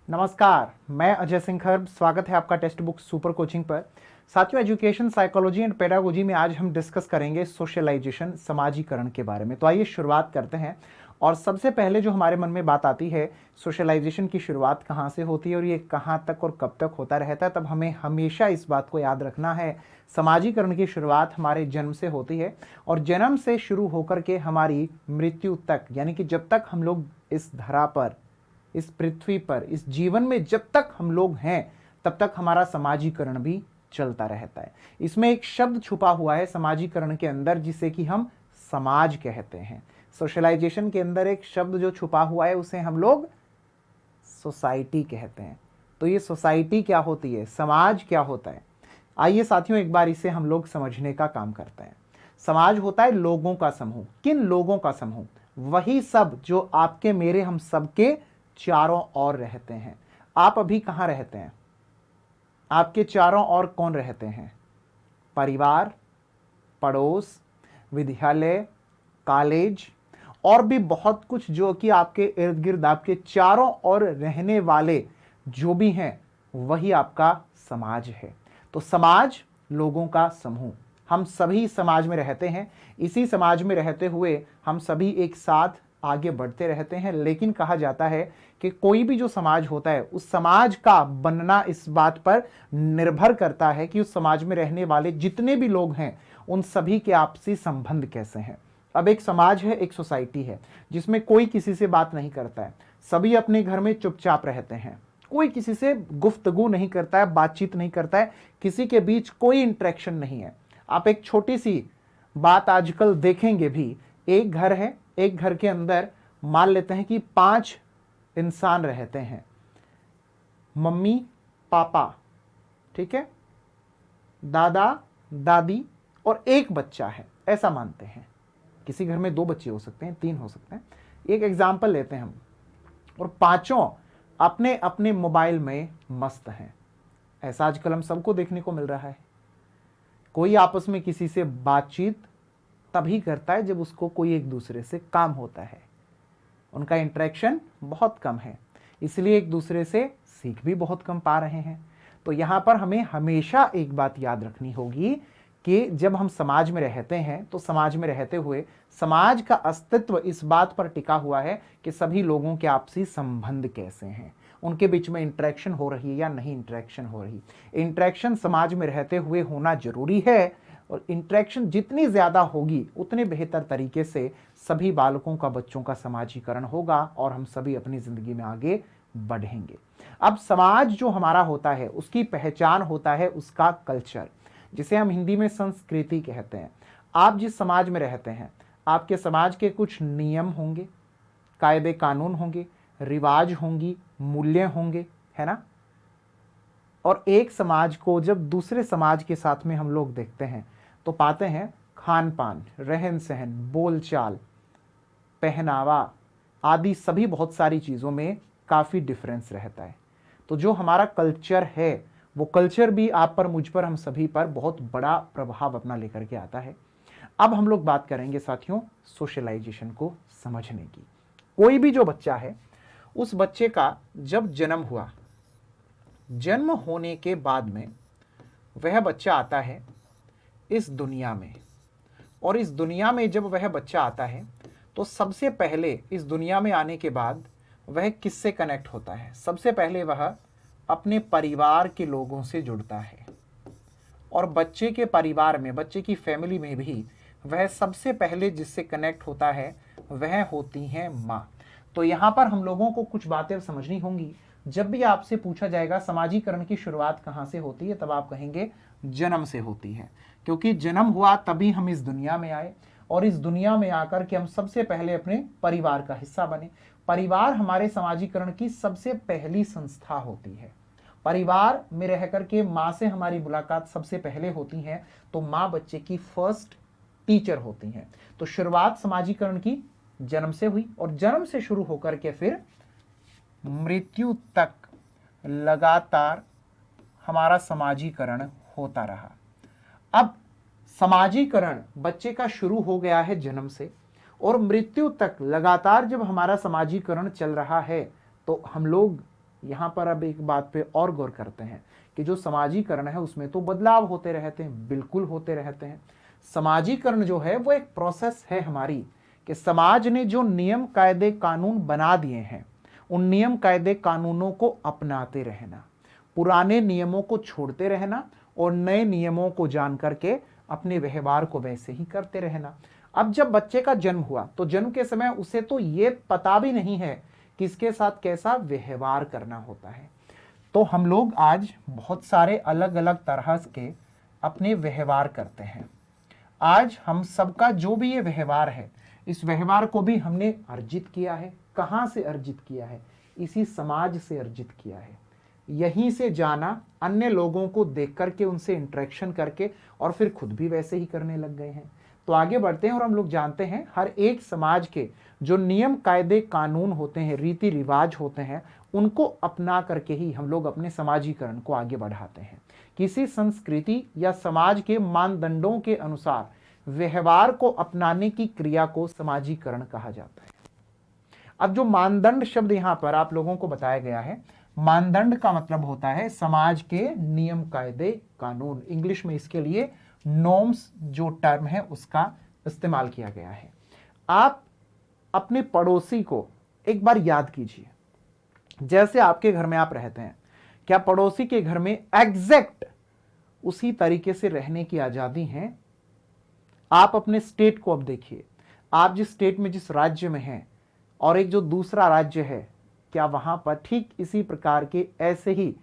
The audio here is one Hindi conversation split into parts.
नमस्कार, मैं अजय सिंह खर्ब। स्वागत है आपका टेक्स्ट बुक सुपर कोचिंग पर। साथियों, एजुकेशन साइकोलॉजी एंड पेडागोजी में आज हम डिस्कस करेंगे सोशलाइजेशन, समाजीकरण के बारे में। तो आइए शुरुआत करते हैं। और सबसे पहले जो हमारे मन में बात आती है, सोशलाइजेशन की शुरुआत कहाँ से होती है और ये कहाँ तक और कब तक होता रहता है, तब हमें हमेशा इस बात को याद रखना है। समाजीकरण की शुरुआत हमारे जन्म से होती है और जन्म से शुरू होकर के हमारी मृत्यु तक, यानी कि जब तक हम लोग इस धरा पर, इस पृथ्वी पर, इस जीवन में जब तक हम लोग हैं, तब तक हमारा समाजीकरण भी चलता रहता है। इसमें एक शब्द छुपा हुआ है समाजीकरण के अंदर, जिसे कि हम समाज कहते हैं। सोशलाइजेशन के अंदर एक शब्द जो छुपा हुआ है, उसे हम लोग सोसाइटी कहते हैं। तो ये सोसाइटी क्या होती है, समाज क्या होता है, आइए साथियों एक बार इसे हम लोग समझने का काम करते हैं। समाज होता है लोगों का समूह। किन लोगों का समूह? वही सब जो आपके, मेरे, हम सबके चारों ओर रहते हैं। आप अभी कहां रहते हैं? आपके चारों ओर कौन रहते हैं? परिवार, पड़ोस, विद्यालय, कॉलेज और भी बहुत कुछ जो कि आपके इर्द गिर्द, आपके चारों ओर रहने वाले जो भी हैं, वही आपका समाज है। तो समाज लोगों का समूह। हम सभी समाज में रहते हैं। इसी समाज में रहते हुए हम सभी एक साथ आगे बढ़ते रहते हैं। लेकिन कहा जाता है कि कोई भी जो समाज होता है, उस समाज का बनना इस बात पर निर्भर करता है कि उस समाज में रहने वाले जितने भी लोग हैं, उन सभी के आपसी संबंध कैसे हैं। अब एक समाज है, एक सोसाइटी है, जिसमें कोई किसी से बात नहीं करता है। सभी अपने घर में चुपचाप रहते हैं। कोई किसी से गुफ्तगू नहीं करता है, बातचीत नहीं करता है, किसी के बीच कोई इंटरेक्शन नहीं है। आप एक छोटी सी बात आजकल देखेंगे भी, एक घर है, एक घर के अंदर मान लेते हैं कि 5 इंसान रहते हैं, मम्मी पापा, ठीक है, दादा दादी और एक बच्चा है, ऐसा मानते हैं। किसी घर में 2 बच्चे हो सकते हैं, 3 हो सकते हैं। एक एग्जाम्पल लेते हैं हम, और पांचों अपने अपने मोबाइल में मस्त हैं। ऐसा आजकल हम सबको देखने को मिल रहा है। कोई आपस में किसी से बातचीत तभी करता है जब उसको कोई एक दूसरे से काम होता है। उनका इंटरेक्शन बहुत कम है, इसलिए एक दूसरे से सीख भी बहुत कम पा रहे हैं। तो यहां पर हमें हमेशा एक बात याद रखनी होगी कि जब हम समाज में रहते हैं, तो समाज में रहते हुए समाज का अस्तित्व इस बात पर टिका हुआ है कि सभी लोगों के आपसी संबंध कैसे हैं, उनके बीच में इंटरेक्शन हो रही है या नहीं इंटरेक्शन हो रही। इंटरेक्शन समाज में रहते हुए होना जरूरी है, और इंटरेक्शन जितनी ज्यादा होगी उतने बेहतर तरीके से सभी बालकों का, बच्चों का समाजीकरण होगा और हम सभी अपनी जिंदगी में आगे बढ़ेंगे। अब समाज जो हमारा होता है, उसकी पहचान होता है उसका कल्चर, जिसे हम हिंदी में संस्कृति कहते हैं। आप जिस समाज में रहते हैं, आपके समाज के कुछ नियम होंगे, कायदे कानून होंगे, रिवाज होंगी, मूल्य होंगे, है ना। और एक समाज को जब दूसरे समाज के साथ में हम लोग देखते हैं, तो पाते हैं खान पान, रहन सहन, बोलचाल, पहनावा आदि सभी बहुत सारी चीज़ों में काफ़ी डिफरेंस रहता है। तो जो हमारा कल्चर है, वो कल्चर भी आप पर, मुझ पर, हम सभी पर बहुत बड़ा प्रभाव अपना लेकर के आता है। अब हम लोग बात करेंगे साथियों सोशलाइजेशन को समझने की। कोई भी जो बच्चा है, उस बच्चे का जब जन्म हुआ, जन्म होने के बाद में वह बच्चा आता है इस दुनिया में। और इस दुनिया में जब वह बच्चा आता है, तो सबसे पहले इस दुनिया में आने के बाद वह किससे कनेक्ट होता है? सबसे पहले वह अपने परिवार के लोगों से जुड़ता है। और बच्चे के परिवार में, बच्चे की फैमिली में भी वह सबसे पहले जिससे कनेक्ट होता है, वह होती हैं माँ। तो यहाँ पर हम लोगों को कुछ बातें समझनी होंगी। जब भी आपसे पूछा जाएगा समाजीकरण की शुरुआत कहाँ से होती है, तब आप कहेंगे जन्म से होती है, क्योंकि जन्म हुआ तभी हम इस दुनिया में आए, और इस दुनिया में आकर के हम सबसे पहले अपने परिवार का हिस्सा बने। परिवार हमारे समाजीकरण की सबसे पहली संस्था होती है। परिवार में रह करके माँ से हमारी मुलाकात सबसे पहले होती है, तो माँ बच्चे की फर्स्ट टीचर होती हैं। तो शुरुआत समाजीकरण की जन्म से हुई, और जन्म से शुरू होकर के फिर मृत्यु तक लगातार हमारा समाजीकरण होता रहा। अब समाजीकरण बच्चे का शुरू हो गया है जन्म से, और मृत्यु तक लगातार जब हमारा समाजीकरण चल रहा है, तो हम लोग यहाँ पर अब एक बात पे और गौर करते हैं कि जो समाजीकरण है उसमें तो बदलाव होते रहते हैं, बिल्कुल होते रहते हैं। समाजीकरण जो है वो एक प्रोसेस है हमारी, कि समाज ने जो नियम कायदे कानून बना दिए हैं उन नियम कायदे कानूनों को अपनाते रहना, पुराने नियमों को छोड़ते रहना और नए नियमों को जान करके अपने व्यवहार को वैसे ही करते रहना। अब जब बच्चे का जन्म हुआ तो जन्म के समय उसे तो ये पता भी नहीं है किसके साथ कैसा व्यवहार करना होता है। तो हम लोग आज बहुत सारे अलग अलग तरह के अपने व्यवहार करते हैं। आज हम सबका जो भी ये व्यवहार है, इस व्यवहार को भी हमने अर्जित किया है। कहाँ से अर्जित किया है? इसी समाज से अर्जित किया है। यहीं से जाना, अन्य लोगों को देख करके, उनसे इंटरेक्शन करके, और फिर खुद भी वैसे ही करने लग गए हैं। तो आगे बढ़ते हैं और हम लोग जानते हैं हर एक समाज के जो नियम कायदे कानून होते हैं, रीति रिवाज होते हैं, उनको अपना करके ही हम लोग अपने समाजीकरण को आगे बढ़ाते हैं। किसी संस्कृति या समाज के मानदंडों के अनुसार व्यवहार को अपनाने की क्रिया को समाजीकरण कहा जाता है। अब जो मानदंड शब्द यहां पर आप लोगों को बताया गया है, मानदंड का मतलब होता है समाज के नियम कायदे कानून। इंग्लिश में इसके लिए नॉर्म्स जो टर्म है उसका इस्तेमाल किया गया है। आप अपने पड़ोसी को एक बार याद कीजिए, जैसे आपके घर में आप रहते हैं, क्या पड़ोसी के घर में एग्जैक्ट उसी तरीके से रहने की आजादी है? आप अपने स्टेट को अब देखिए, आप जिस स्टेट में जिस राज्य में हैं और एक जो दूसरा राज्य है, क्या वहां पर ठीक इसी प्रकार के ऐसे ही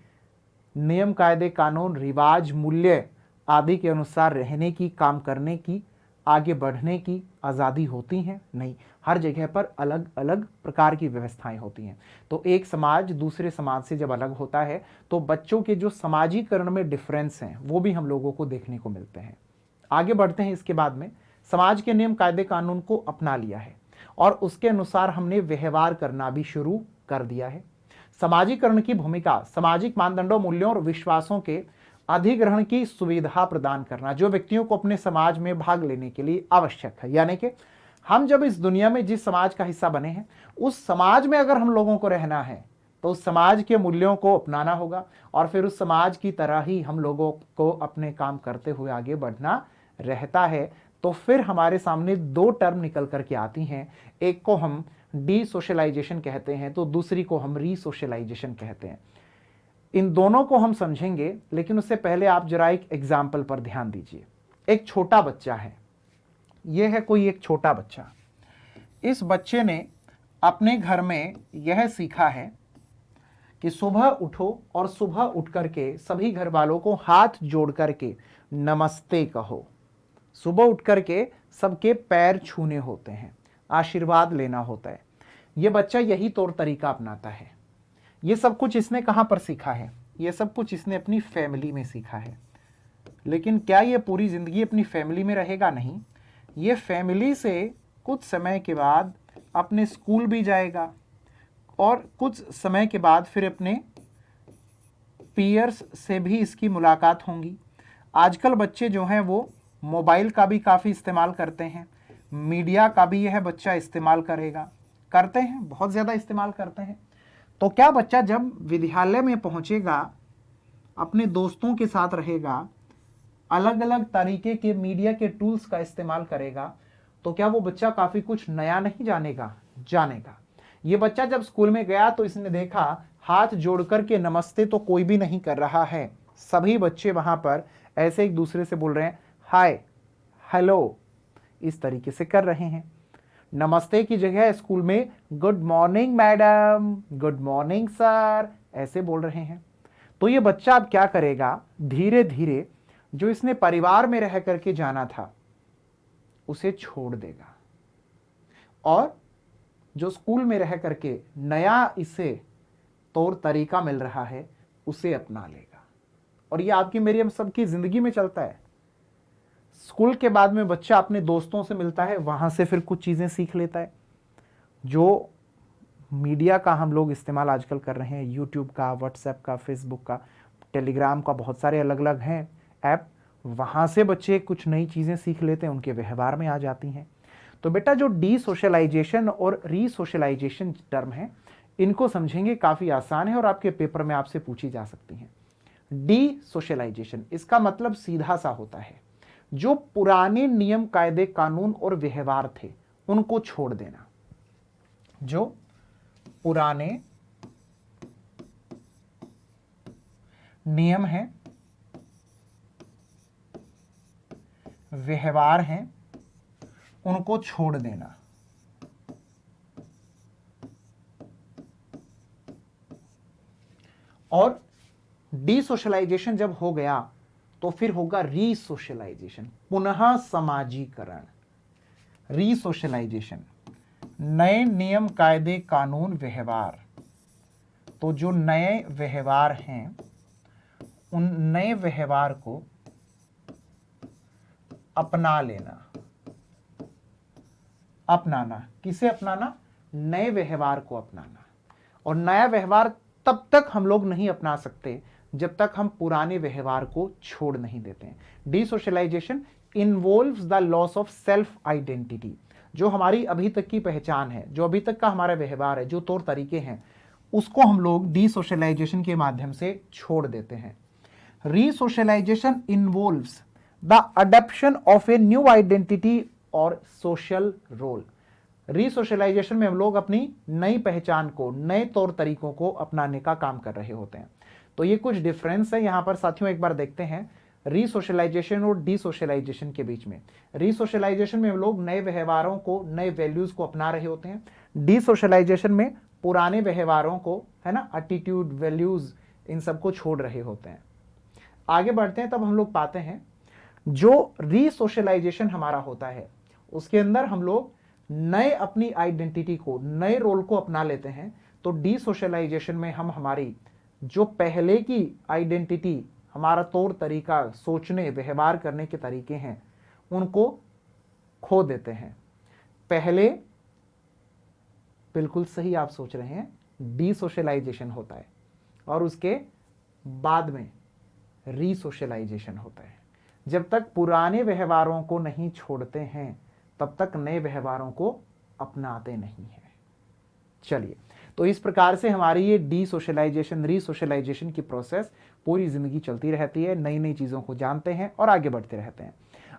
नियम कायदे कानून रिवाज मूल्य आदि के अनुसार रहने की, काम करने की, आगे बढ़ने की आज़ादी होती हैं? नहीं, हर जगह पर अलग अलग प्रकार की व्यवस्थाएं होती हैं। तो एक समाज दूसरे समाज से जब अलग होता है तो बच्चों के जो समाजीकरण में डिफरेंस हैं वो भी हम लोगों को देखने को मिलते हैं। आगे बढ़ते हैं। इसके बाद में समाज के नियम कायदे कानून को अपना लिया है और उसके अनुसार हमने व्यवहार करना भी शुरू कर दिया है। समाजीकरण की भूमिका सामाजिक मानदंडों, मूल्यों और विश्वासों के अधिग्रहण की सुविधा प्रदान करना, जो व्यक्तियों को अपने समाज में भाग लेने के लिए आवश्यक है। यानी कि हम जब इस दुनिया में जिस समाज का हिस्सा बने हैं, उस समाज में अगर हम लोगों को रहना है तो उस समाज के मूल्यों को अपनाना होगा और फिर उस समाज की तरह ही हम लोगों को अपने काम करते हुए आगे बढ़ना रहता है। तो फिर हमारे सामने दो टर्म निकल करके आती हैं, एक को हम डी सोशलाइजेशन कहते हैं तो दूसरी को हम री सोशलाइजेशन कहते हैं। इन दोनों को हम समझेंगे, लेकिन उससे पहले आप जरा एक एग्जाम्पल पर ध्यान दीजिए। एक छोटा बच्चा है, यह है कोई एक छोटा बच्चा। इस बच्चे ने अपने घर में यह सीखा है कि सुबह उठो और सुबह उठ करके सभी घर वालों को हाथ जोड़ करके नमस्ते कहो। सुबह उठ करके सबके पैर छूने होते हैं, आशीर्वाद लेना होता है। यह बच्चा यही तौर तरीका अपनाता है। ये सब कुछ इसने कहाँ पर सीखा है? ये सब कुछ इसने अपनी फैमिली में सीखा है। लेकिन क्या ये पूरी ज़िंदगी अपनी फैमिली में रहेगा? नहीं, ये फैमिली से कुछ समय के बाद अपने स्कूल भी जाएगा और कुछ समय के बाद फिर अपने पीयर्स से भी इसकी मुलाकात होंगी। आजकल बच्चे जो हैं वो मोबाइल का भी काफ़ी इस्तेमाल करते हैं, मीडिया का भी यह बच्चा इस्तेमाल करते हैं, बहुत ज़्यादा इस्तेमाल करते हैं। तो क्या बच्चा जब विद्यालय में पहुंचेगा, अपने दोस्तों के साथ रहेगा, अलग अलग तरीके के मीडिया के टूल्स का इस्तेमाल करेगा, तो क्या वो बच्चा काफ़ी कुछ नया नहीं जानेगा? जानेगा। ये बच्चा जब स्कूल में गया तो इसने देखा हाथ जोड़कर के नमस्ते तो कोई भी नहीं कर रहा है। सभी बच्चे वहाँ पर ऐसे एक दूसरे से बोल रहे हैं हाय, हेलो, इस तरीके से कर रहे हैं। नमस्ते की जगह स्कूल में good morning madam, good morning sir, ऐसे बोल रहे हैं। तो ये बच्चा अब क्या करेगा? धीरे धीरे जो इसने परिवार में रह करके जाना था उसे छोड़ देगा और जो स्कूल में रह करके नया इसे तौर तरीका मिल रहा है उसे अपना लेगा। और ये आपकी मेरी हम सबकी जिंदगी में चलता है। स्कूल के बाद में बच्चा अपने दोस्तों से मिलता है, वहाँ से फिर कुछ चीज़ें सीख लेता है। जो मीडिया का हम लोग इस्तेमाल आजकल कर रहे हैं, यूट्यूब का, व्हाट्सएप का, फेसबुक का, टेलीग्राम का, बहुत सारे अलग अलग हैं ऐप, वहाँ से बच्चे कुछ नई चीज़ें सीख लेते हैं, उनके व्यवहार में आ जाती हैं। तो बेटा जो डी सोशलाइजेशन और री सोशलाइजेशन टर्म है, इनको समझेंगे, काफी आसान है और आपके पेपर में आपसे पूछी जा सकती हैं। डी सोशलाइजेशन, इसका मतलब सीधा सा होता है जो पुराने नियम कायदे कानून और व्यवहार थे उनको छोड़ देना। जो पुराने नियम हैं, व्यवहार हैं, उनको छोड़ देना। और डीसोशलाइजेशन जब हो गया तो फिर होगा रीसोशलाइजेशन, पुनः समाजीकरण। रीसोशलाइजेशन, नए नियम कायदे कानून व्यवहार, तो जो नए व्यवहार हैं उन नए व्यवहार को अपना लेना। अपनाना, किसे अपनाना? नए व्यवहार को अपनाना। और नया व्यवहार तब तक हम लोग नहीं अपना सकते जब तक हम पुराने व्यवहार को छोड़ नहीं देते हैं। Desocialization involves the loss of self identity, जो हमारी अभी तक की पहचान है, जो अभी तक का हमारा व्यवहार है, जो तौर तरीके हैं, उसको हम लोग डीसोशलाइजेशन के माध्यम से छोड़ देते हैं। Resocialization involves the adoption of a new identity और सोशल रोल। रीसोशलाइजेशन में हम लोग अपनी नई पहचान को, नए तौर तरीकों को अपनाने का काम कर रहे होते हैं। तो ये कुछ डिफरेंस है यहां पर साथियों, एक बार देखते हैं रीसोशलाइजेशन और डीसोशलाइजेशन के बीच में। रीसोशलाइजेशन में हम लोग नए व्यवहारों को, नए वैल्यूज को अपना रहे होते हैं। डीसोशलाइजेशन में पुराने व्यवहारों को, है ना, एटीट्यूड, वैल्यूज, इन सबको छोड़ रहे होते हैं। आगे बढ़ते हैं, तब हम लोग पाते हैं जो रीसोशलाइजेशन हमारा होता है उसके अंदर हम लोग नए अपनी आइडेंटिटी को, नए रोल को अपना लेते हैं। तो डीसोशलाइजेशन में हम हमारी जो पहले की आइडेंटिटी, हमारा तौर तरीका, सोचने व्यवहार करने के तरीके हैं, उनको खो देते हैं। पहले, बिल्कुल सही आप सोच रहे हैं, डीसोशलाइजेशन होता है और उसके बाद में रीसोशलाइजेशन होता है। जब तक पुराने व्यवहारों को नहीं छोड़ते हैं तब तक नए व्यवहारों को अपनाते नहीं हैं। चलिए, तो इस प्रकार से हमारी ये डीसोशलाइजेशन, रीसोशलाइजेशन की प्रोसेस पूरी जिंदगी चलती रहती है। नई नई चीजों को जानते हैं और आगे बढ़ते रहते हैं।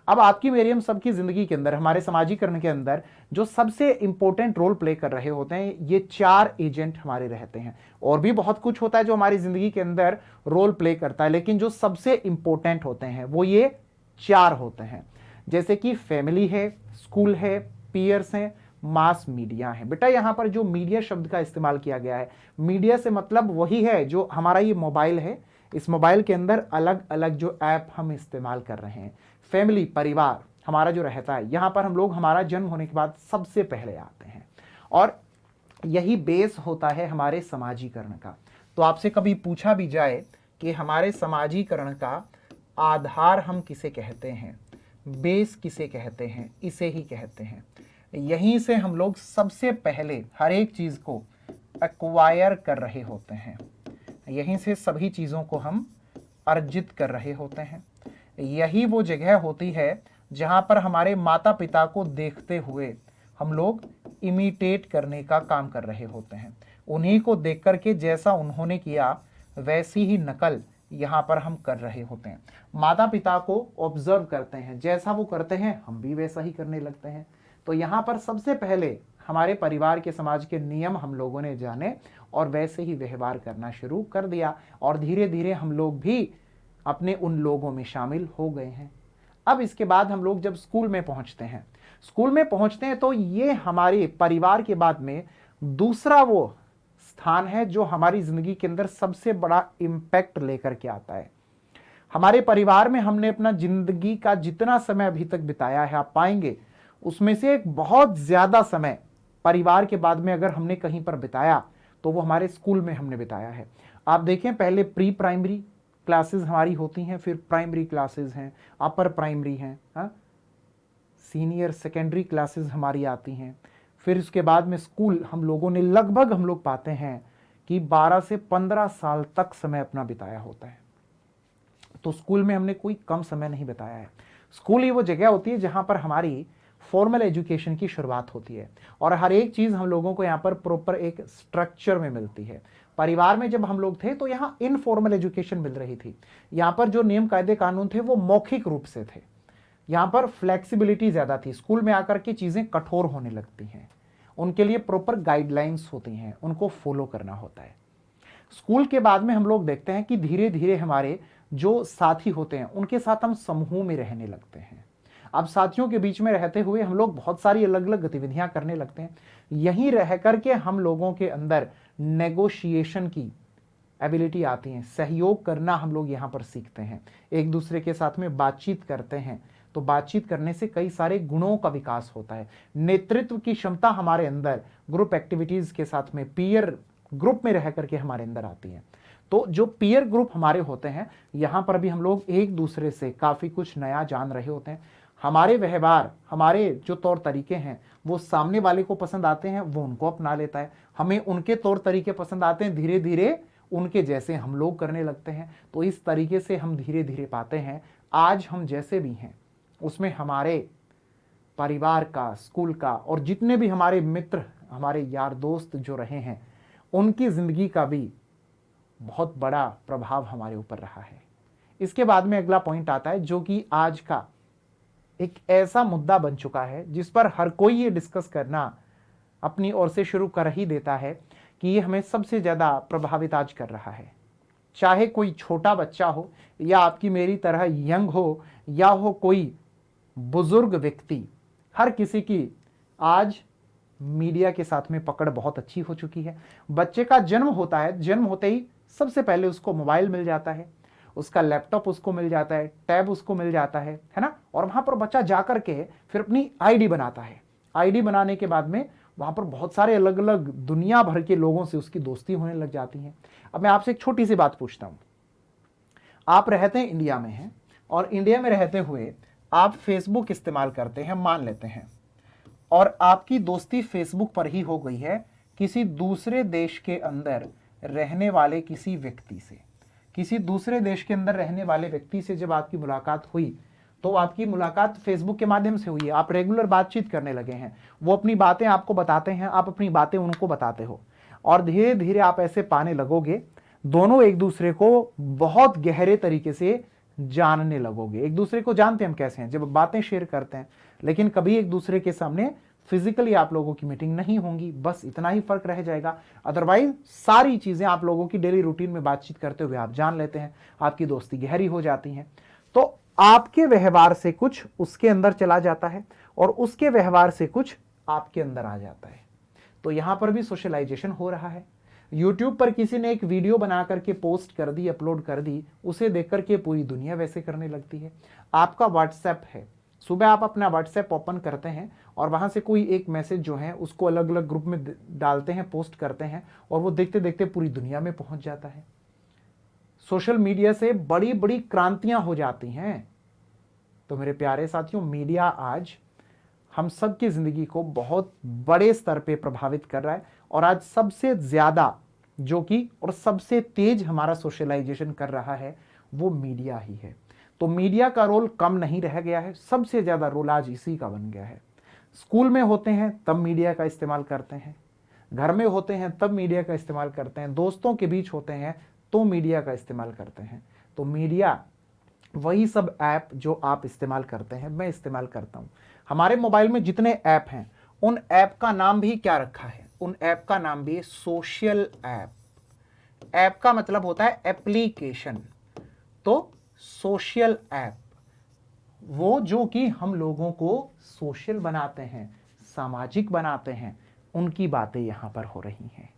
अब आपकी मेरी हम सबकी जिंदगी के अंदर, हमारे समाजीकरण के अंदर जो सबसे इंपॉर्टेंट रोल प्ले कर रहे होते हैं, ये 4 एजेंट हमारे रहते हैं। और भी बहुत कुछ होता है जो हमारी जिंदगी के अंदर रोल प्ले करता है, लेकिन जो सबसे इंपॉर्टेंट होते हैं वो ये 4 होते हैं। जैसे कि फैमिली है, स्कूल है, पीयर्स हैं, मास मीडिया है। बेटा यहां पर जो मीडिया शब्द का इस्तेमाल किया गया है, मीडिया से मतलब वही है जो हमारा ये मोबाइल है, इस मोबाइल के अंदर अलग अलग जो ऐप हम इस्तेमाल कर रहे हैं। फैमिली, परिवार हमारा जो रहता है, यहां पर हम लोग हमारा जन्म होने के बाद सबसे पहले आते हैं और यही बेस होता है हमारे समाजीकरण का। तो आपसे कभी पूछा भी जाए कि हमारे समाजीकरण का आधार हम किसे कहते हैं, बेस किसे कहते हैं, इसे ही कहते हैं। यहीं से हम लोग सबसे पहले हर एक चीज को एक्वायर कर रहे होते हैं, यहीं से सभी चीजों को हम अर्जित कर रहे होते हैं। यही वो जगह होती है जहां पर हमारे माता पिता को देखते हुए हम लोग इमिटेट करने का काम कर रहे होते हैं। उन्हीं को देख करके जैसा उन्होंने किया वैसी ही नकल यहाँ पर हम कर रहे होते हैं। माता पिता को ऑब्जर्व करते हैं, जैसा वो करते हैं हम भी वैसा ही करने लगते हैं। तो यहाँ पर सबसे पहले हमारे परिवार के, समाज के नियम हम लोगों ने जाने और वैसे ही व्यवहार करना शुरू कर दिया और धीरे धीरे हम लोग भी अपने उन लोगों में शामिल हो गए हैं। अब इसके बाद हम लोग जब स्कूल में पहुंचते हैं, तो ये हमारे परिवार के बाद में दूसरा वो स्थान है जो हमारी जिंदगी के अंदर सबसे बड़ा इम्पैक्ट लेकर के आता है। हमारे परिवार में हमने अपना जिंदगी का जितना समय अभी तक बिताया है, आप पाएंगे उसमें से एक बहुत ज्यादा समय परिवार के बाद में अगर हमने कहीं पर बिताया तो वो हमारे स्कूल में हमने बिताया है। आप देखें, पहले प्री प्राइमरी क्लासेस हमारी होती हैं, फिर प्राइमरी क्लासेस हैं, अपर प्राइमरी हैं, सीनियर सेकेंडरी क्लासेस हमारी आती हैं, फिर उसके बाद में स्कूल हम लोगों ने लगभग, हम लोग पाते हैं कि 12 से 15 साल तक समय अपना बिताया होता है। तो स्कूल में हमने कोई कम समय नहीं बिताया है। स्कूल ही वो जगह होती है जहां पर हमारी फॉर्मल एजुकेशन की शुरुआत होती है और हर एक चीज़ हम लोगों को यहाँ पर प्रॉपर एक स्ट्रक्चर में मिलती है। परिवार में जब हम लोग थे तो यहाँ इनफॉर्मल एजुकेशन मिल रही थी। यहाँ पर जो नियम कायदे कानून थे वो मौखिक रूप से थे। यहाँ पर फ्लेक्सिबिलिटी ज़्यादा थी। स्कूल में आकर के चीज़ें कठोर होने लगती हैं, उनके लिए प्रॉपर गाइडलाइंस होती हैं, उनको फॉलो करना होता है। स्कूल के बाद में हम लोग देखते हैं कि धीरे धीरे हमारे जो साथी होते हैं उनके साथ हम समूह में रहने लगते हैं। अब साथियों के बीच में रहते हुए हम लोग बहुत सारी अलग अलग गतिविधियां करने लगते हैं। यहीं रह करके हम लोगों के अंदर नेगोशिएशन की एबिलिटी आती है, सहयोग करना हम लोग यहाँ पर सीखते हैं, एक दूसरे के साथ में बातचीत करते हैं। तो बातचीत करने से कई सारे गुणों का विकास होता है। नेतृत्व की क्षमता हमारे अंदर ग्रुप एक्टिविटीज के साथ में पीयर ग्रुप में रह करके हमारे अंदर आती है। तो जो पीयर ग्रुप हमारे होते हैं, यहाँ पर भी हम लोग एक दूसरे से काफ़ी कुछ नया जान रहे होते हैं। हमारे व्यवहार, हमारे जो तौर तरीके हैं वो सामने वाले को पसंद आते हैं, वो उनको अपना लेता है। हमें उनके तौर तरीके पसंद आते हैं, धीरे धीरे उनके जैसे हम लोग करने लगते हैं। तो इस तरीके से हम धीरे धीरे पाते हैं आज हम जैसे भी हैं उसमें हमारे परिवार का, स्कूल का और जितने भी हमारे मित्र, हमारे यार दोस्त जो रहे हैं, उनकी ज़िंदगी का भी बहुत बड़ा प्रभाव हमारे ऊपर रहा है। इसके बाद में अगला पॉइंट आता है जो कि आज का एक ऐसा मुद्दा बन चुका है जिस पर हर कोई ये डिस्कस करना अपनी ओर से शुरू कर ही देता है कि ये हमें सबसे ज़्यादा प्रभावित आज कर रहा है। चाहे कोई छोटा बच्चा हो या आपकी मेरी तरह यंग हो या हो कोई बुजुर्ग व्यक्ति, हर किसी की आज मीडिया के साथ में पकड़ बहुत अच्छी हो चुकी है। बच्चे का जन्म होता है, जन्म होते ही सबसे पहले उसको मोबाइल मिल जाता है, उसका लैपटॉप उसको मिल जाता है, टैब उसको मिल जाता है ना। और वहां पर बच्चा जाकर के फिर अपनी आईडी बनाता है। आईडी बनाने के बाद में वहां पर बहुत सारे अलग अलग दुनिया भर के लोगों से उसकी दोस्ती होने लग जाती है। अब मैं आपसे एक छोटी सी बात पूछता हूं, आप रहते हैं इंडिया में हैं और इंडिया में रहते हुए आप फेसबुक इस्तेमाल करते हैं मान लेते हैं, और आपकी दोस्ती फेसबुक पर ही हो गई है किसी दूसरे देश के अंदर रहने वाले किसी व्यक्ति से। किसी दूसरे देश के अंदर रहने वाले व्यक्ति से जब आपकी मुलाकात हुई तो आपकी मुलाकात फेसबुक के माध्यम से हुई है, आप रेगुलर बातचीत करने लगे हैं, वो अपनी बातें आपको बताते हैं, आप अपनी बातें उनको बताते हो और धीरे धीरे आप ऐसे पाने लगोगे, दोनों एक दूसरे को बहुत गहरे तरीके से जानने लगोगे। एक दूसरे को जानते हम कैसे हैं, जब बातें शेयर करते हैं, लेकिन कभी एक दूसरे के सामने फिजिकली आप लोगों की मीटिंग नहीं होंगी, बस इतना ही फर्क रह जाएगा। अदरवाइज सारी चीजें आप लोगों की डेली रूटीन में बातचीत करते हुए आप जान लेते हैं, आपकी दोस्ती गहरी हो जाती है। तो आपके व्यवहार से कुछ उसके अंदर चला जाता है और उसके व्यवहार से कुछ आपके अंदर आ जाता है। तो यहां पर भी सोशलाइजेशन हो रहा है। यूट्यूब पर किसी ने एक वीडियो बना करके पोस्ट कर दी, अपलोड कर दी, उसे देख करके पूरी दुनिया वैसे करने लगती है। आपका व्हाट्सएप है, सुबह आप अपना व्हाट्सएप ओपन करते हैं और वहां से कोई एक मैसेज जो है उसको अलग अलग ग्रुप में डालते हैं, पोस्ट करते हैं और वो देखते देखते पूरी दुनिया में पहुंच जाता है। सोशल मीडिया से बड़ी बड़ी क्रांतियां हो जाती हैं। तो मेरे प्यारे साथियों, मीडिया आज हम सबकी जिंदगी को बहुत बड़े स्तर पे प्रभावित कर रहा है और आज सबसे ज्यादा जो कि और सबसे तेज हमारा सोशलाइजेशन कर रहा है वो मीडिया ही है। तो मीडिया का रोल कम नहीं रह गया है, सबसे ज्यादा रोल आज इसी का बन गया है। स्कूल में होते हैं तब मीडिया का इस्तेमाल करते हैं, घर में होते हैं तब मीडिया का इस्तेमाल करते हैं, दोस्तों के बीच होते हैं तो मीडिया का इस्तेमाल करते हैं। तो मीडिया वही सब ऐप जो आप इस्तेमाल करते हैं, मैं इस्तेमाल करता हूं। हमारे मोबाइल में जितने ऐप हैं उन ऐप का नाम भी क्या रखा है, उन ऐप का नाम भी सोशल ऐप। ऐप का मतलब होता है एप्लीकेशन। तो सोशल ऐप वो जो कि हम लोगों को सोशल बनाते हैं, सामाजिक बनाते हैं, उनकी बातें यहां पर हो रही हैं।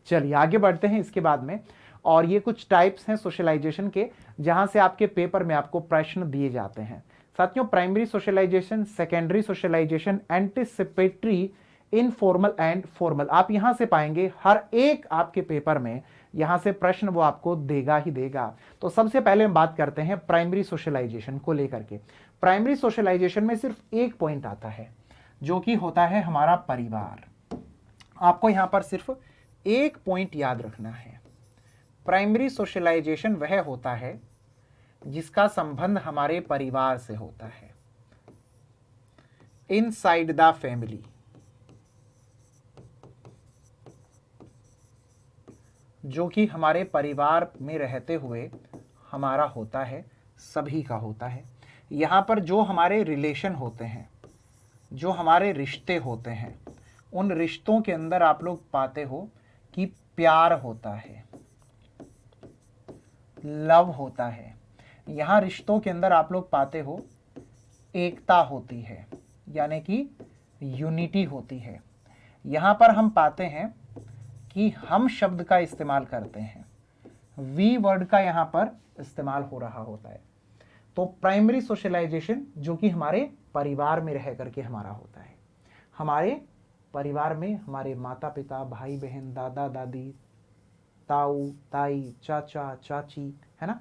चलिए आगे बढ़ते हैं इसके बाद में। और ये कुछ टाइप्स हैं सोशलाइजेशन के जहां से आपके पेपर में आपको प्रश्न दिए जाते हैं। साथियों, primary socialization, secondary socialization, anticipatory, informal and formal, आप यहां से पाएंगे हर एक आपके पेपर में यहां से प्रश्न वो आपको देगा ही देगा। तो सबसे पहले हम बात करते हैं प्राइमरी सोशलाइजेशन को लेकर के। प्राइमरी सोशलाइजेशन में सिर्फ एक पॉइंट आता है जो कि होता है हमारा परिवार। आपको यहां पर सिर्फ एक पॉइंट याद रखना है। प्राइमरी सोशलाइजेशन वह होता है जिसका संबंध हमारे परिवार से होता है। इनसाइड द फैमिली, जो कि हमारे परिवार में रहते हुए हमारा होता है, सभी का होता है। यहाँ पर जो हमारे रिलेशन होते हैं, जो हमारे रिश्ते होते हैं, उन रिश्तों के अंदर आप लोग पाते हो कि प्यार होता है, लव होता है। यहाँ रिश्तों के अंदर आप लोग पाते हो एकता होती है, यानी कि यूनिटी होती है। यहाँ पर हम पाते हैं कि हम शब्द का इस्तेमाल करते हैं, वी वर्ड का यहाँ पर इस्तेमाल हो रहा होता है। तो प्राइमरी सोशलाइजेशन जो कि हमारे परिवार में रह करके हमारा होता है, हमारे परिवार में हमारे माता पिता, भाई बहन, दादा दादी, ताऊ ताई, चाचा चाची, है ना।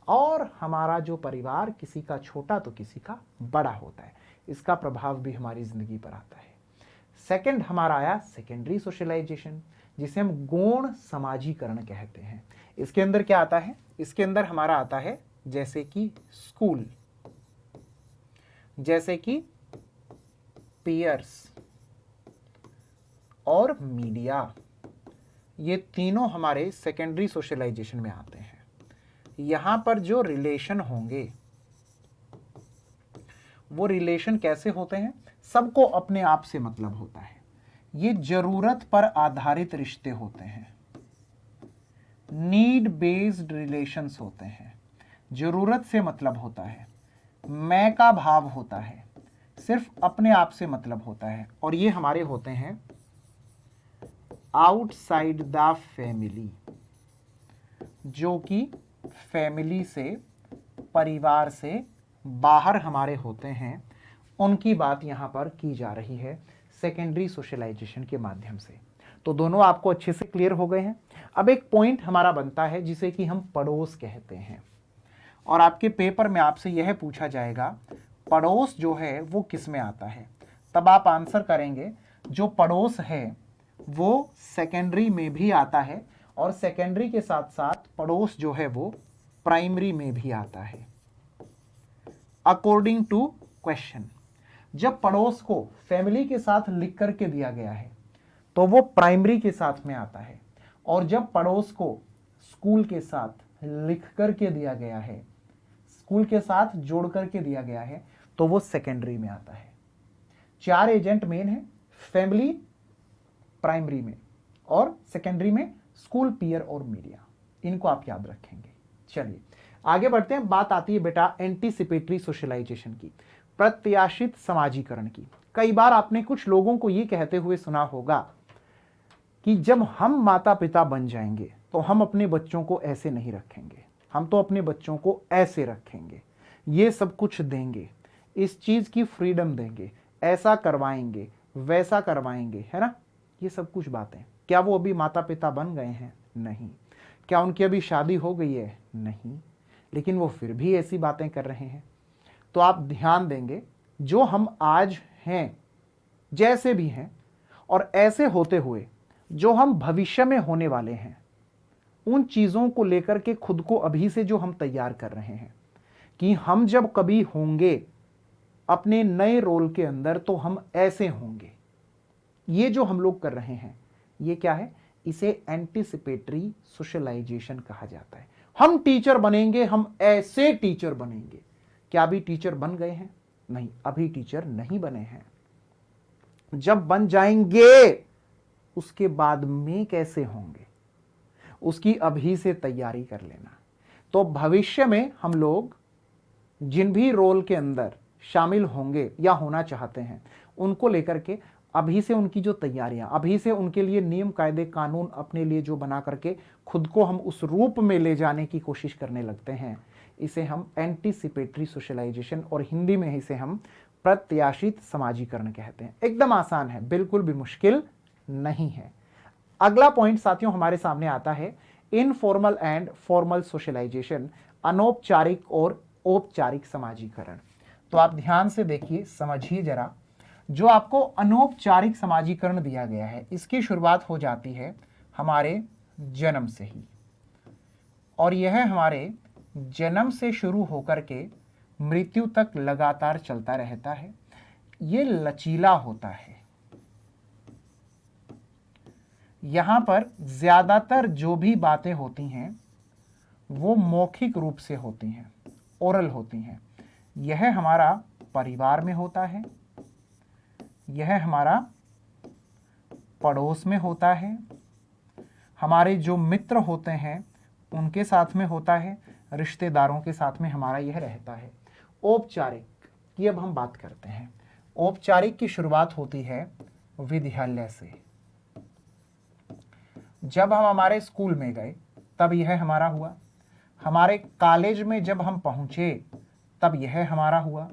और हमारा जो परिवार किसी का छोटा तो किसी का बड़ा होता है, इसका प्रभाव भी हमारी जिंदगी पर आता है। सेकंड हमारा आया सेकेंडरी सोशलाइजेशन, जिसे हम गौण समाजीकरण कहते हैं। इसके अंदर क्या आता है? इसके अंदर हमारा आता है जैसे कि स्कूल, जैसे कि पीयर्स और मीडिया, ये तीनों हमारे सेकेंडरी सोशलाइजेशन में आते हैं। यहां पर जो रिलेशन होंगे वो रिलेशन कैसे होते हैं? सबको अपने आप से मतलब होता है, ये जरूरत पर आधारित रिश्ते होते हैं, नीड बेस्ड रिलेशंस होते हैं। जरूरत से मतलब होता है, मैं का भाव होता है, सिर्फ अपने आप से मतलब होता है। और ये हमारे होते हैं आउटसाइड द फैमिली, जो कि फैमिली से, परिवार से बाहर हमारे होते हैं, उनकी बात यहां पर की जा रही है सेकेंडरी सोशलाइजेशन के माध्यम से। तो दोनों आपको अच्छे से क्लियर हो गए हैं। अब एक पॉइंट हमारा बनता है जिसे कि हम पड़ोस कहते हैं, और आपके पेपर में आपसे यह पूछा जाएगा पड़ोस जो है वो किस में आता है। तब आप आंसर करेंगे जो पड़ोस है वो सेकेंडरी में भी आता है, और सेकेंडरी के साथ साथ पड़ोस जो है वो प्राइमरी में भी आता है। अकॉर्डिंग टू क्वेश्चन, जब पड़ोस को फैमिली के साथ लिख करके दिया गया है तो वो प्राइमरी के साथ में आता है, और जब पड़ोस को स्कूल के साथ लिख करके दिया गया है, स्कूल के साथ जोड़ करके दिया गया है, तो वो सेकेंडरी में आता है। 4 एजेंट मेन है, फैमिली प्राइमरी में, और सेकेंडरी में स्कूल, पीयर और मीडिया। इनको आप याद रखेंगे। चलिए आगे बढ़ते हैं। बात आती है बेटा एंटीसिपेटरी सोशलाइजेशन की, प्रत्याशित समाजीकरण की। कई बार आपने कुछ लोगों को यह कहते हुए सुना होगा कि जब हम माता पिता बन जाएंगे तो हम अपने बच्चों को ऐसे नहीं रखेंगे, हम तो अपने बच्चों को ऐसे रखेंगे, ये सब कुछ देंगे, इस चीज की फ्रीडम देंगे, ऐसा करवाएंगे, वैसा करवाएंगे, है ना। ये सब कुछ बातें, क्या वो अभी माता पिता बन गए हैं? नहीं। क्या उनकी अभी शादी हो गई है? नहीं। लेकिन वो फिर भी ऐसी बातें कर रहे हैं। तो आप ध्यान देंगे, जो हम आज हैं, जैसे भी हैं, और ऐसे होते हुए जो हम भविष्य में होने वाले हैं, उन चीजों को लेकर के खुद को अभी से जो हम तैयार कर रहे हैं कि हम जब कभी होंगे अपने नए रोल के अंदर तो हम ऐसे होंगे, ये जो हम लोग कर रहे हैं, ये क्या है? इसे एंटीसिपेटरी सोशलाइजेशन कहा जाता है। हम टीचर बनेंगे, हम ऐसे टीचर बनेंगे। क्या अभी टीचर बन गए हैं? नहीं, अभी टीचर नहीं बने हैं। जब बन जाएंगे उसके बाद में कैसे होंगे, उसकी अभी से तैयारी कर लेना। तो भविष्य में हम लोग जिन भी रोल के अंदर शामिल होंगे या होना चाहते हैं, उनको लेकर के अभी से उनकी जो तैयारियां, अभी से उनके लिए नियम कायदे कानून अपने लिए जो बना करके खुद को हम उस रूप में ले जाने की कोशिश करने लगते हैं, इसे हम एंटीसिपेटरी सोशलाइजेशन, और हिंदी में इसे हम प्रत्याशित समाजीकरण कहते हैं। एकदम आसान है, बिल्कुल भी मुश्किल नहीं है। अगला पॉइंट साथियों हमारे सामने आता है इनफॉर्मल एंड फॉर्मल सोशलाइजेशन, अनौपचारिक और औपचारिक समाजीकरण। तो आप ध्यान से देखिए, समझिए जरा। जो आपको अनौपचारिक समाजीकरण दिया गया है, इसकी शुरुआत हो जाती है हमारे जन्म से ही, और यह हमारे जन्म से शुरू होकर के मृत्यु तक लगातार चलता रहता है। ये लचीला होता है। यहां पर ज्यादातर जो भी बातें होती हैं वो मौखिक रूप से होती हैं, ओरल होती हैं। यह हमारा परिवार में होता है, यह हमारा पड़ोस में होता है, हमारे जो मित्र होते हैं उनके साथ में होता है, रिश्तेदारों के साथ में हमारा यह रहता है। औपचारिक की अब हम बात करते हैं। औपचारिक की शुरुआत होती है विद्यालय से। जब हम हमारे स्कूल में गए तब यह हमारा हुआ, हमारे कॉलेज में जब हम पहुंचे तब यह हमारा हुआ,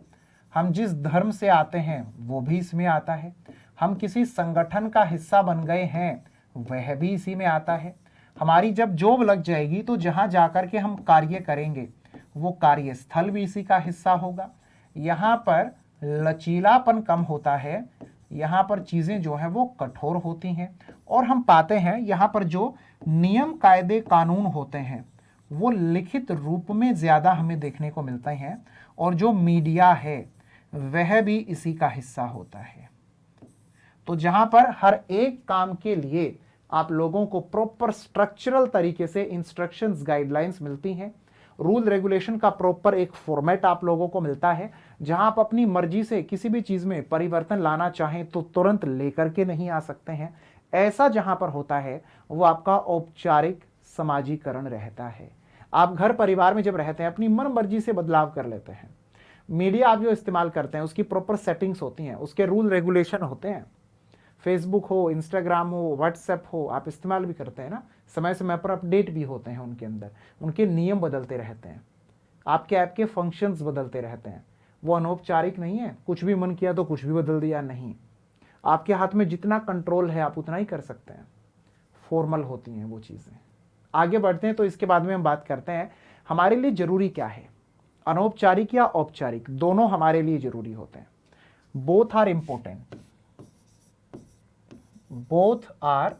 हम जिस धर्म से आते हैं वो भी इसमें आता है, हम किसी संगठन का हिस्सा बन गए हैं वह भी इसी में आता है, हमारी जब जॉब लग जाएगी तो जहां जाकर के हम कार्य करेंगे वो कार्यस्थल भी इसी का हिस्सा होगा। यहाँ पर लचीलापन कम होता है, यहाँ पर चीजें जो है वो कठोर होती हैं, और हम पाते हैं यहाँ पर जो नियम कायदे कानून होते हैं वो लिखित रूप में ज्यादा हमें देखने को मिलते हैं, और जो मीडिया है वह भी इसी का हिस्सा होता है। तो जहां पर हर एक काम के लिए आप लोगों को प्रॉपर स्ट्रक्चरल तरीके से इंस्ट्रक्शंस गाइडलाइंस मिलती हैं, रूल रेगुलेशन का प्रॉपर एक फॉर्मेट आप लोगों को मिलता है, जहां आप अपनी मर्जी से किसी भी चीज में परिवर्तन लाना चाहें तो तुरंत लेकर के नहीं आ सकते हैं। ऐसा जहां पर होता है वो आपका औपचारिक समाजीकरण रहता है। आप घर परिवार में जब रहते हैं अपनी मन मर्जी से बदलाव कर लेते हैं। मीडिया आप जो इस्तेमाल करते हैं उसकी प्रॉपर सेटिंग्स होती हैं, उसके रूल रेगुलेशन होते हैं। फेसबुक हो, इंस्टाग्राम हो, व्हाट्सएप हो, आप इस्तेमाल भी करते हैं ना, समय समय पर अपडेट भी होते हैं उनके अंदर, उनके नियम बदलते रहते हैं, आपके ऐप के फंक्शंस बदलते रहते हैं। वो अनौपचारिक नहीं है, कुछ भी मन किया तो कुछ भी बदल दिया, नहीं। आपके हाथ में जितना कंट्रोल है आप उतना ही कर सकते हैं। फॉर्मल होती हैं वो चीज़ें। आगे बढ़ते हैं तो इसके बाद में हम बात करते हैं हमारे लिए जरूरी क्या है। अनौपचारिक या औपचारिक दोनों हमारे लिए जरूरी होते हैं। Both are important, both are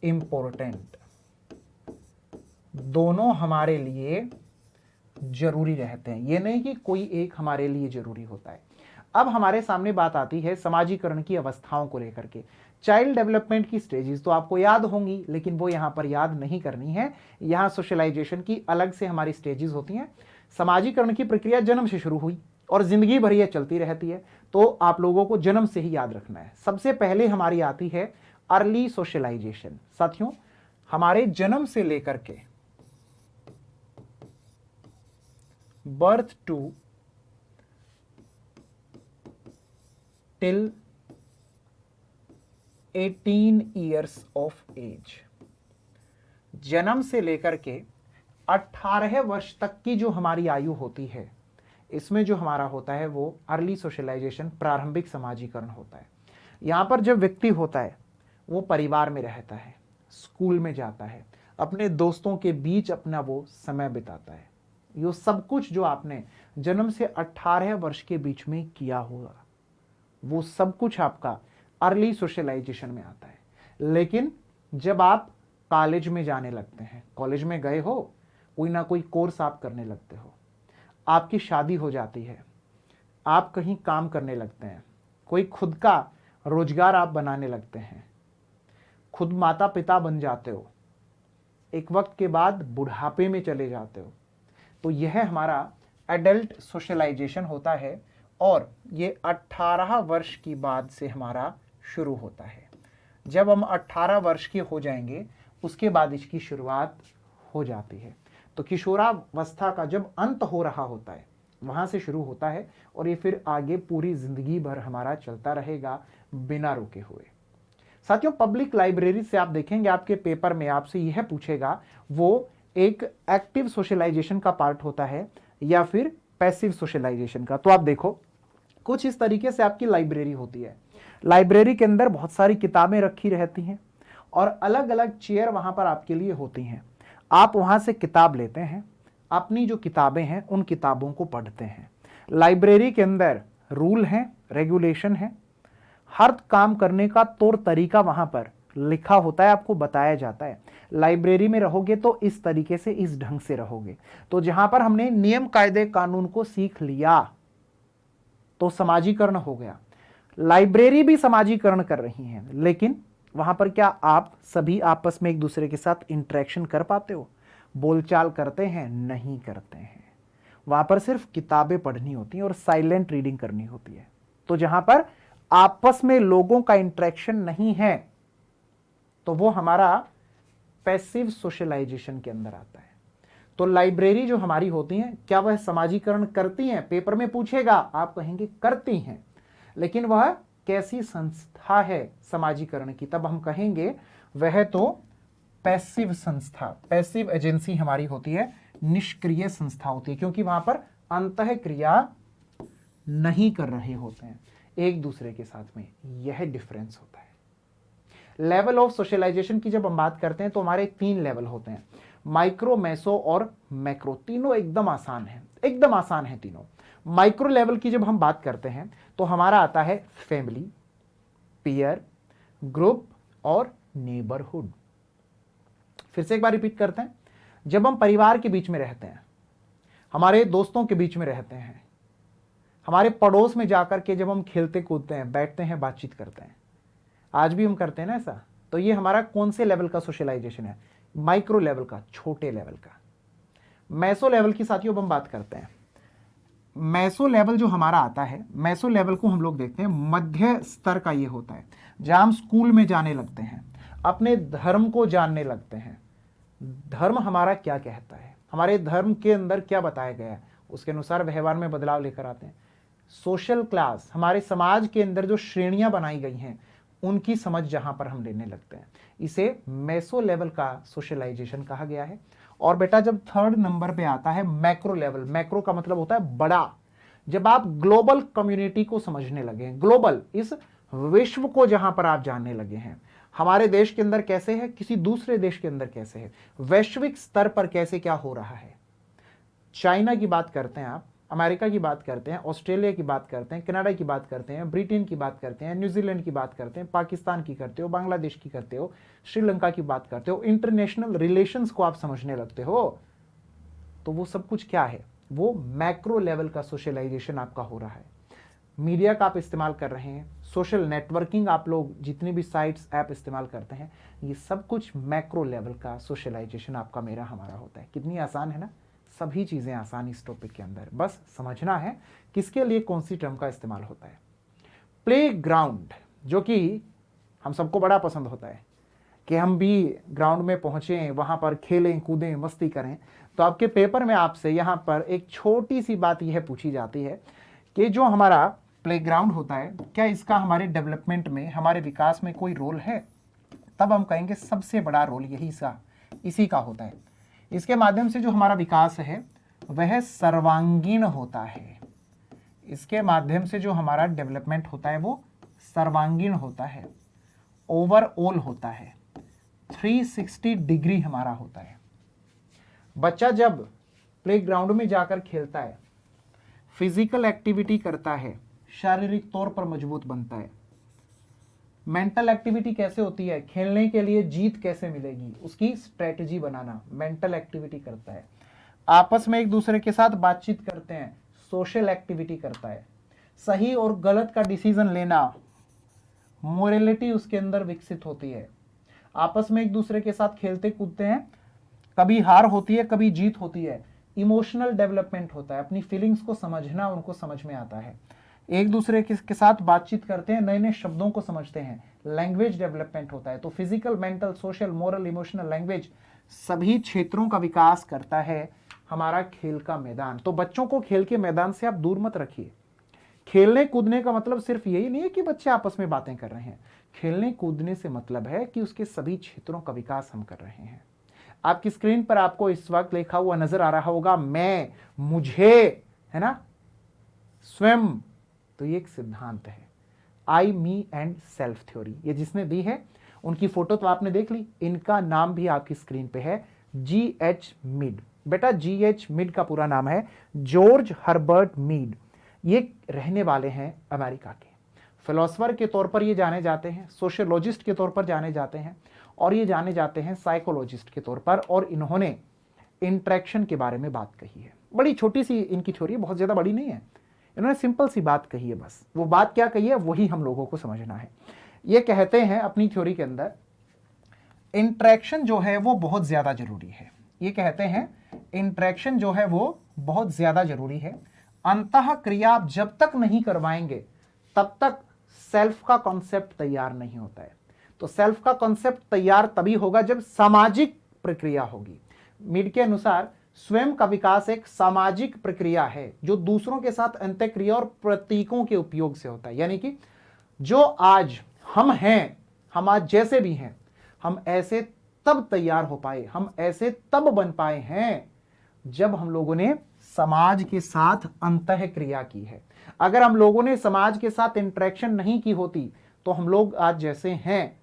important, दोनों हमारे लिए जरूरी रहते हैं। ये नहीं कि कोई एक हमारे लिए जरूरी होता है। अब हमारे सामने बात आती है समाजीकरण की अवस्थाओं को लेकर के। चाइल्ड डेवलपमेंट की स्टेजेस तो आपको याद होंगी, लेकिन वो यहां पर याद नहीं करनी है। यहां सोशलाइजेशन की अलग से हमारी स्टेजेस होती हैं। समाजीकरण की प्रक्रिया जन्म से शुरू हुई और जिंदगी भर यह चलती रहती है, तो आप लोगों को जन्म से ही याद रखना है। सबसे पहले हमारी आती है अर्ली सोशलाइजेशन। साथियों, हमारे जन्म से लेकर के birth to till 18 years of age, जन्म से लेकर के 18 वर्ष तक की जो हमारी आयु होती है, इसमें जो हमारा होता है वो अर्ली सोशलाइजेशन, प्रारंभिक समाजीकरण होता है। यहां पर जब व्यक्ति होता है वो परिवार में रहता है, स्कूल में जाता है, अपने दोस्तों के बीच अपना वो समय बिताता है। ये सब कुछ जो आपने जन्म से 18 वर्ष के बीच में किया होगा वो सब कुछ आपका अर्ली सोशलाइजेशन में आता है। लेकिन जब आप कॉलेज में जाने लगते हैं, कॉलेज में गए हो, कोई ना कोई कोर्स आप करने लगते हो, आपकी शादी हो जाती है, आप कहीं काम करने लगते हैं, कोई खुद का रोजगार आप बनाने लगते हैं, खुद माता पिता बन जाते हो, एक वक्त के बाद बुढ़ापे में चले जाते हो, तो यह हमारा एडल्ट सोशलाइजेशन होता है। और ये 18 वर्ष की बाद से हमारा शुरू होता है। जब हम 18 वर्ष के हो जाएंगे उसके बाद इसकी शुरुआत हो जाती है। तो किशोरावस्था का जब अंत हो रहा होता है वहां से शुरू होता है, और ये फिर आगे पूरी जिंदगी भर हमारा चलता रहेगा बिना रुके हुए। साथियों, पब्लिक लाइब्रेरी से आप देखेंगे आपके पेपर में आपसे यह पूछेगा वो एक एक्टिव सोशलाइजेशन का पार्ट होता है या फिर पैसिव सोशलाइजेशन का। तो आप देखो कुछ इस तरीके से आपकी लाइब्रेरी होती है। लाइब्रेरी के अंदर बहुत सारी किताबें रखी रहती हैं और अलग अलग चेयर वहां पर आपके लिए होती हैं। आप वहां से किताब लेते हैं, अपनी जो किताबें हैं उन किताबों को पढ़ते हैं। लाइब्रेरी के अंदर रूल हैं, रेगुलेशन है, हर काम करने का तौर तरीका वहां पर लिखा होता है, आपको बताया जाता है। लाइब्रेरी में रहोगे तो इस तरीके से, इस ढंग से रहोगे। तो जहां पर हमने नियम कायदे कानून को सीख लिया तो समाजीकरण हो गया। लाइब्रेरी भी समाजीकरण कर रही है, लेकिन वहां पर क्या आप सभी आपस में एक दूसरे के साथ इंटरेक्शन कर पाते हो, बोलचाल करते हैं? नहीं करते हैं। वहां पर सिर्फ किताबें पढ़नी होती हैं और साइलेंट रीडिंग करनी होती है। तो जहां पर आपस में लोगों का इंटरेक्शन नहीं है, तो वो हमारा पैसिव सोशलाइजेशन के अंदर आता है। तो लाइब्रेरी जो हमारी होती हैं, क्या वह समाजीकरण करती हैं? पेपर में पूछेगा, आप कहेंगे करती हैं, लेकिन वह कैसी संस्था है समाजीकरण की? तब हम कहेंगे वह तो पैसिव संस्था, पैसिव एजेंसी हमारी होती है, निष्क्रिय संस्था होती है, क्योंकि वहां पर अंतः क्रिया नहीं कर रहे होते हैं एक दूसरे के साथ में। यह डिफरेंस होता है। लेवल ऑफ सोशलाइजेशन की जब हम बात करते हैं तो हमारे 3 लेवल होते हैं, माइक्रो, मेसो और मैक्रो। तीनों एकदम आसान है, एकदम आसान है तीनों। माइक्रो लेवल की जब हम बात करते हैं तो हमारा आता है फैमिली, पीयर, ग्रुप और नेबरहुड। फिर से एक बार रिपीट करते हैं। जब हम परिवार के बीच में रहते हैं, हमारे दोस्तों के बीच में रहते हैं, हमारे पड़ोस में जाकर के जब हम खेलते कूदते हैं, बैठते हैं, बातचीत करते हैं, आज भी हम करते हैं ना ऐसा, तो ये हमारा कौन से लेवल का सोशलाइजेशन है? माइक्रो लेवल का, छोटे लेवल का। मैसो लेवल की साथियों हम बात करते हैं। मैसो लेवल जो हमारा आता है, मैसो लेवल को हम लोग देखते हैं मध्य स्तर का। ये होता है जहां हम स्कूल में जाने लगते हैं, अपने धर्म को जानने लगते हैं। धर्म हमारा क्या कहता है, हमारे धर्म के अंदर क्या बताया गया है, उसके अनुसार व्यवहार में बदलाव लेकर आते हैं। सोशल क्लास, हमारे समाज के अंदर जो श्रेणियां बनाई गई हैं, उनकी समझ जहां पर हम लेने लगते हैं, इसे मेसो लेवल का सोशलाइजेशन कहा गया है। और बेटा जब 3rd नंबर पे आता है मैक्रो लेवल, मैक्रो का मतलब होता है बड़ा। जब आप ग्लोबल कम्युनिटी को समझने लगे हैं, ग्लोबल, इस विश्व को जहां पर आप जानने लगे हैं, हमारे देश के अंदर कैसे है, किसी दूसरे देश के अंदर कैसे है, वैश्विक स्तर पर कैसे क्या हो रहा है। चाइना की बात करते हैं आप, अमेरिका की बात करते हैं, ऑस्ट्रेलिया की बात करते हैं, कनाडा की बात करते हैं, ब्रिटेन की बात करते हैं, न्यूजीलैंड की बात करते हैं, पाकिस्तान की करते हो, बांग्लादेश की करते हो, श्रीलंका की बात करते हो, इंटरनेशनल रिलेशंस को आप समझने लगते हो, तो वो सब कुछ क्या है? वो मैक्रो लेवल का सोशलाइजेशन आपका हो रहा है। मीडिया का आप इस्तेमाल कर रहे हैं, सोशल नेटवर्किंग, आप लोग जितनी भी साइट्स ऐप इस्तेमाल करते हैं, ये सब कुछ मैक्रो लेवल का सोशलाइजेशन आपका, मेरा, हमारा होता है। कितनी आसान है ना, सभी चीज़ें आसान इस टॉपिक के अंदर, बस समझना है किसके लिए कौन सी टर्म का इस्तेमाल होता है। प्ले ग्राउंड, जो कि हम सबको बड़ा पसंद होता है कि हम भी ग्राउंड में पहुँचें, वहाँ पर खेलें, कूदें, मस्ती करें। तो आपके पेपर में आपसे यहाँ पर एक छोटी सी बात यह पूछी जाती है कि जो हमारा प्लेग्राउंड होता है, क्या इसका हमारे डेवलपमेंट में, हमारे विकास में कोई रोल है? तब हम कहेंगे सबसे बड़ा रोल यही इसी का होता है। इसके माध्यम से जो हमारा विकास है वह सर्वांगीण होता है। इसके माध्यम से जो हमारा डेवलपमेंट होता है वो सर्वांगीण होता है, ओवरऑल होता है, 360 डिग्री हमारा होता है। बच्चा जब प्लेग्राउंड में जाकर खेलता है, फिजिकल एक्टिविटी करता है, शारीरिक तौर पर मजबूत बनता है। मेंटल एक्टिविटी कैसे होती है? खेलने के लिए जीत कैसे मिलेगी, उसकी स्ट्रेटजी बनाना, मेंटल एक्टिविटी करता है। आपस में एक दूसरे के साथ बातचीत करते हैं, सोशल एक्टिविटी करता है। सही और गलत का डिसीजन लेना, मोरलिटी उसके अंदर विकसित होती है। आपस में एक दूसरे के साथ खेलते कूदते हैं, कभी हार होती है, कभी जीत होती है। इमोशनल डेवलपमेंट होता है, अपनी फीलिंग्स को समझना, उनको समझ में आता है। एक दूसरे के साथ बातचीत करते हैं, नए नए शब्दों को समझते हैं, लैंग्वेज डेवलपमेंट होता है। तो physical, mental, social, moral, emotional, language, सभी क्षेत्रों का विकास करता है हमारा खेल का मैदान। तो बच्चों को खेल के मैदान से आप दूर मत रखिए। खेलने कूदने का मतलब सिर्फ यही नहीं है कि बच्चे आपस में बातें कर रहे हैं। खेलने कूदने से मतलब है कि उसके सभी क्षेत्रों का विकास हम कर रहे हैं। आपकी स्क्रीन पर आपको इस वक्त लिखा हुआ नजर आ रहा होगा, मैं, मुझे, है ना, स्वयं। तो ये एक सिद्धांत है, आई, मी एंड सेल्फ थ्योरी। ये जिसने दी है उनकी फोटो तो आपने देख ली, इनका नाम भी आपकी स्क्रीन पे है, G.H. मीड। बेटा G.H. मीड का पूरा नाम है जॉर्ज हर्बर्ट मीड। ये रहने वाले हैं अमेरिका के। फिलोसफर के तौर पर ये जाने जाते हैं, सोशियोलॉजिस्ट के तौर पर जाने जाते हैं, और ये जाने जाते हैं साइकोलॉजिस्ट के तौर पर। और इन्होंने इंटरेक्शन के बारे में बात कही है। बड़ी छोटी सी इनकी थ्योरी, बहुत ज़्यादा बड़ी नहीं है। इन्होंने सिंपल सी बात कही है, बस वो बात क्या कही है वही हम लोगों को समझना है। ये कहते हैं अपनी थ्योरी के अंदर इंटरेक्शन जो है वो बहुत ज्यादा जरूरी है। ये कहते हैं इंटरेक्शन जो है वो बहुत ज्यादा जरूरी है। अंतः क्रिया आप जब तक नहीं करवाएंगे तब तक सेल्फ का कॉन्सेप्ट तैयार नहीं होता है। तो सेल्फ का कॉन्सेप्ट तैयार तभी होगा जब सामाजिक प्रक्रिया होगी। मीड के अनुसार स्वयं का विकास एक सामाजिक प्रक्रिया है जो दूसरों के साथ अंतःक्रिया और प्रतीकों के उपयोग से होता है। यानी कि जो आज हम हैं, हम आज जैसे भी हैं, हम ऐसे तब तैयार हो पाए, हम ऐसे तब बन पाए हैं जब हम लोगों ने समाज के साथ अंतःक्रिया की है। अगर हम लोगों ने समाज के साथ इंटरेक्शन नहीं की होती तो हम लोग आज जैसे हैं,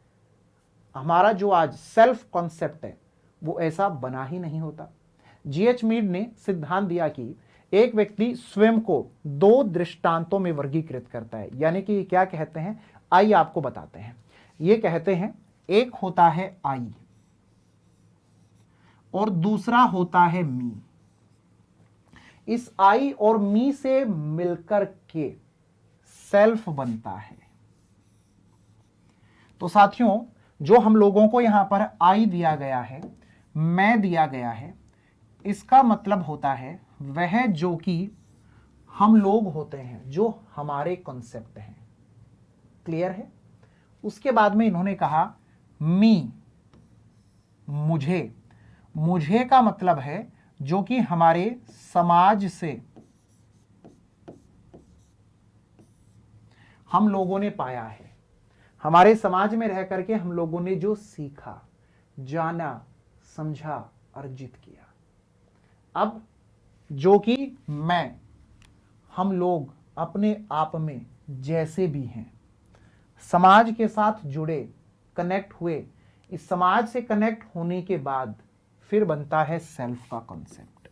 हमारा जो आज सेल्फ कॉन्सेप्ट है वो ऐसा बना ही नहीं होता। जीएच मीड ने सिद्धांत दिया कि एक व्यक्ति स्वयं को दो दृष्टांतों में वर्गीकृत करता है। यानी कि क्या कहते हैं, आइए आपको बताते हैं। ये कहते हैं एक होता है आई और दूसरा होता है मी। इस आई और मी से मिलकर के सेल्फ बनता है। तो साथियों, जो हम लोगों को यहां पर आई दिया गया है, मैं दिया गया है, इसका मतलब होता है वह जो कि हम लोग होते हैं, जो हमारे कॉन्सेप्ट हैं। क्लियर है? उसके बाद में इन्होंने कहा मी, मुझे। मुझे का मतलब है जो कि हमारे समाज से हम लोगों ने पाया है, हमारे समाज में रह करके हम लोगों ने जो सीखा, जाना, समझा, अर्जित किया। अब जो कि मैं, हम लोग अपने आप में जैसे भी हैं, समाज के साथ जुड़े, कनेक्ट हुए, इस समाज से कनेक्ट होने के बाद फिर बनता है सेल्फ का कॉन्सेप्ट।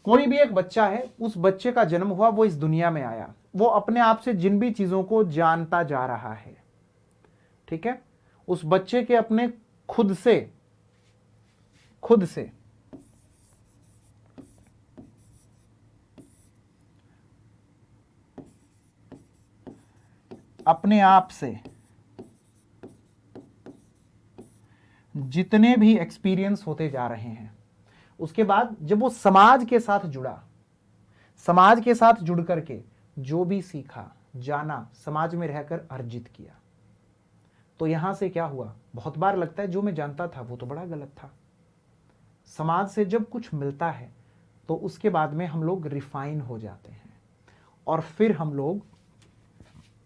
कोई भी एक बच्चा है, उस बच्चे का जन्म हुआ, वो इस दुनिया में आया, वो अपने आप से जिन भी चीजों को जानता जा रहा है, ठीक है, उस बच्चे के अपने खुद से अपने आप से जितने भी एक्सपीरियंस होते जा रहे हैं, उसके बाद जब वो समाज के साथ जुड़ा, समाज के साथ जुड़ करके जो भी सीखा, जाना, समाज में रहकर अर्जित किया, तो यहां से क्या हुआ, बहुत बार लगता है जो मैं जानता था वो तो बड़ा गलत था। समाज से जब कुछ मिलता है तो उसके बाद में हम लोग रिफाइन हो जाते हैं और फिर हम लोग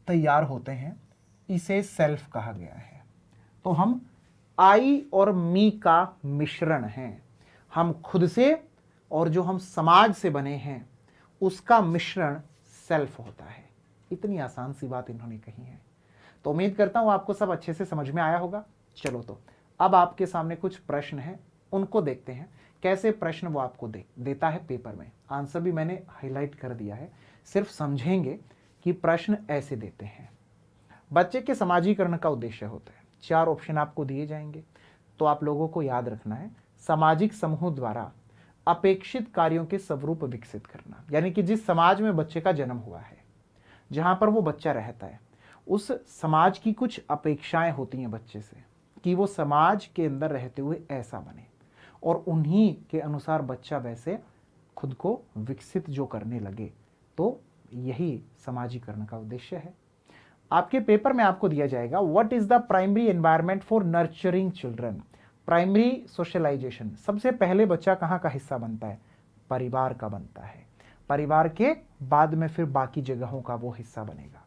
तैयार होते हैं। इसे सेल्फ कहा गया है। तो हम आई और मी का मिश्रण हैं। हम खुद से और जो हम समाज से बने हैं उसका मिश्रण सेल्फ होता है। इतनी आसान सी बात इन्होंने कही है। तो उम्मीद करता हूं आपको सब अच्छे से समझ में आया होगा। चलो, तो अब आपके सामने कुछ प्रश्न हैं, उनको देखते हैं कैसे प्रश्न वो आपको देता है पेपर में। आंसर भी मैंने हाईलाइट कर दिया है, सिर्फ समझेंगे कि प्रश्न ऐसे देते हैं। बच्चे के समाजीकरण का उद्देश्य होता है, 4 ऑप्शन आपको दिए जाएंगे, तो आप लोगों को याद रखना है, सामाजिक समूह द्वारा अपेक्षित कार्यों के स्वरूप विकसित करना। यानी कि जिस समाज में बच्चे का जन्म हुआ है, जहां पर वो बच्चा रहता है, उस समाज की कुछ अपेक्षाएं होती हैं बच्चे से कि वो समाज के अंदर रहते हुए ऐसा बने, और उन्हीं के अनुसार बच्चा वैसे खुद को विकसित जो करने लगे। तो यही समाजीकरण का उद्देश्य है। आपके पेपर में आपको दिया जाएगा what is the primary environment for nurturing children. Primary socialization, सबसे पहले बच्चा कहाँ का हिस्सा बनता है, परिवार का बनता है। परिवार के बाद में फिर बाकी जगहों का वो हिस्सा बनेगा।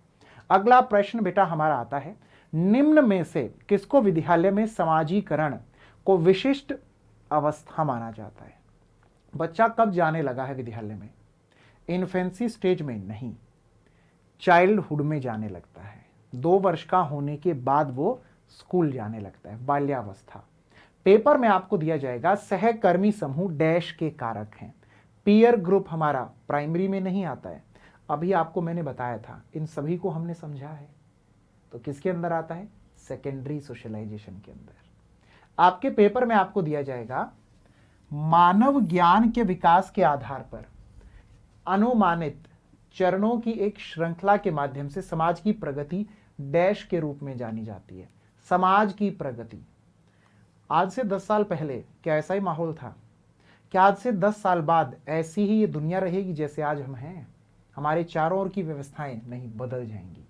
अगला प्रश्न बेटा हमारा आता है, निम्न में से किसको विद्यालय में समाजीकरण को विशिष्ट अवस्था माना जाता है। बच्चा कब जाने लगा है विद्यालय में, इन्फेंसी स्टेज में नहीं, चाइल्डहुड में जाने लगता है। 2 वर्ष का होने के बाद वो स्कूल जाने लगता है, बाल्यावस्था। पेपर में आपको दिया जाएगा सहकर्मी समूह डैश के कारक हैं। पीयर ग्रुप हमारा प्राइमरी में नहीं आता है, अभी आपको मैंने बताया था, इन सभी को हमने समझा है। तो किसके अंदर आता है, सेकेंडरी सोशलाइजेशन के अंदर। आपके पेपर में आपको दिया जाएगा मानव ज्ञान के विकास के आधार पर अनुमानित चरणों की एक श्रृंखला के माध्यम से समाज की प्रगति डैश के रूप में जानी जाती है। समाज की प्रगति। आज से 10 साल पहले क्या ऐसा ही माहौल था? क्या आज से 10 साल बाद ऐसी ही ये दुनिया रहेगी जैसे आज हम हैं? हमारे चारों ओर की व्यवस्थाएं नहीं बदल जाएंगी।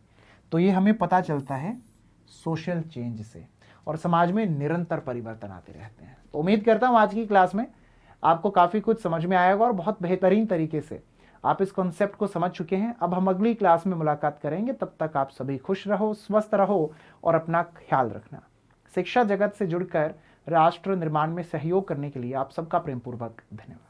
तो ये हमें पता चलता है सोशल चेंज से, और समाज में निरंतर परिवर्तन आते रहते हैं। तो उम्मीद करता हूँ आज की क्लास में आपको काफ़ी कुछ समझ में आएगा और बहुत बेहतरीन तरीके से आप इस कॉन्सेप्ट को समझ चुके हैं। अब हम अगली क्लास में मुलाकात करेंगे। तब तक आप सभी खुश रहो, स्वस्थ रहो और अपना ख्याल रखना। शिक्षा जगत से जुड़कर राष्ट्र निर्माण में सहयोग करने के लिए आप सबका प्रेमपूर्वक धन्यवाद।